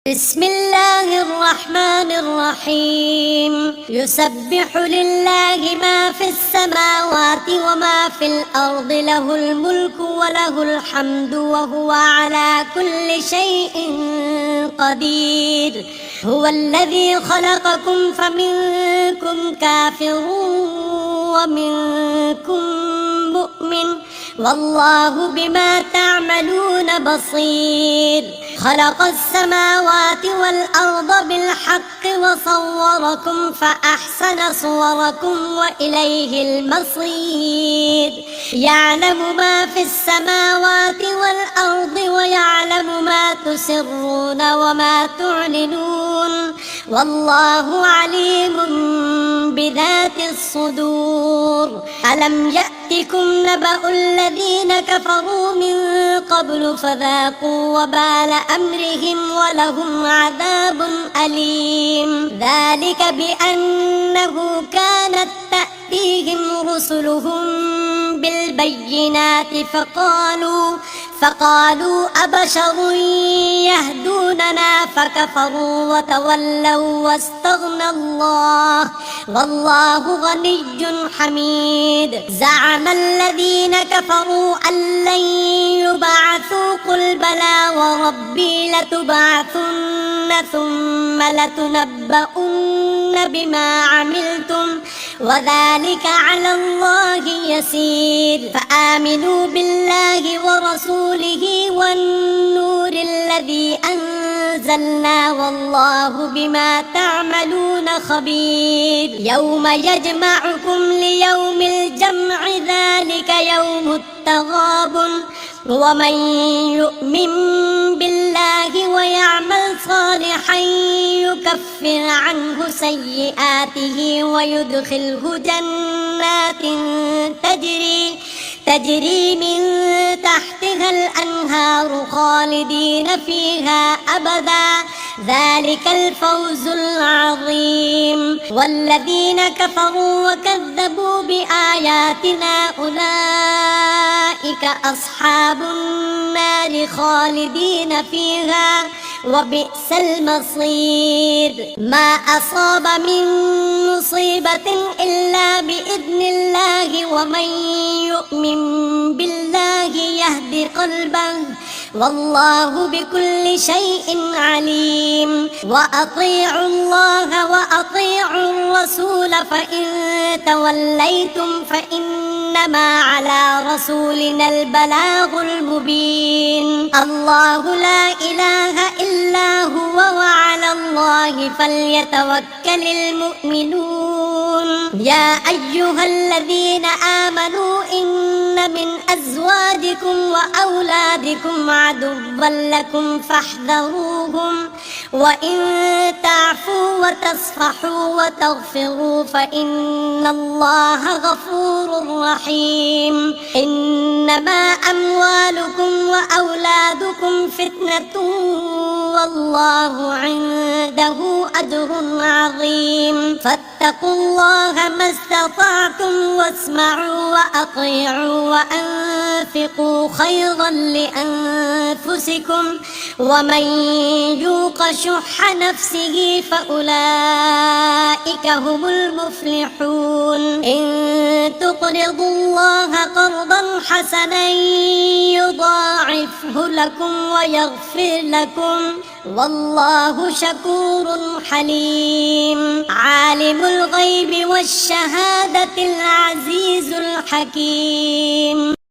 بسم الله الرحمن الرحيم يسبح لله ما في السماوات وما في الأرض له الملك وله الحمد وهو على كل شيء قدير هو الذي خلقكم فمنكم كافر ومنكم مؤمن والله بما تعملون بصير خلق السماوات والأرض بالحق وصوركم فأحسن صوركم وإليه المصير يعلم ما في السماوات والأرض ويعلم ما تسرون وما تعلنون والله عليم بذات الصدور ألم يأتكم نبأ الذين كفروا من قبل فذاقوا وبال أمرهم ولهم عذاب أليم ذلك بأنه كانت تأتيهم رسلهم بالبينات فقالوا أبشر يهدوننا فكفروا وتولوا واستغنى الله والله غني حميد زعم الذين كفروا أن لن يبعثوا قل بلى وربي لتبعثن ثم لتنبؤن بما عملتم وذلك على الله يسير فآمنوا بالله ورسوله والنور الذي أنزلنا والله بما تعملون خبير يوم يجمعكم ليوم الجمع ذلك يوم التغابن ومن يؤمن بالله ويعمل صالحا يكفر عنه سيئاته ويدخله جنات تجري من تحتها الأنهار خالدين فيها أبدا ذلك الفوز العظيم والذين كفروا وكذبوا بآياتنا أولئك أصحاب النار خالدين فيها وبئس المصير ما أصاب من مصيبة إلا بإذن الله ومن يؤمن بالله يهد قلبه والله بكل شيء عليم وأطيعوا الله وأطيعوا الرسول فإن توليتم فإنما على رسولنا البلاغ المبين الله لا إله إلا هو وعلى الله فليتوكل المؤمنون يا أيها الذين آمنوا إن من أزواجكم وأولادكم عدوا لكم فاحذروهم وإن تعفوا وتصفحوا وتغفروا فإن الله غفور رحيم إنما أموالكم وأولادكم فتنة والله عنده أجر عظيم فاتقوا الله ما استطعتم واسمعوا وأطيعوا وأنفقوا خيرا لأنفسكم ومن يوق شح نفسه فأولئك هم المفلحون إن تقرضوا الله قرضا حسنا يضاعفه لكم ويغفر لكم والله شكور حليم عالم الغيب والشهادة العزيز الحكيم.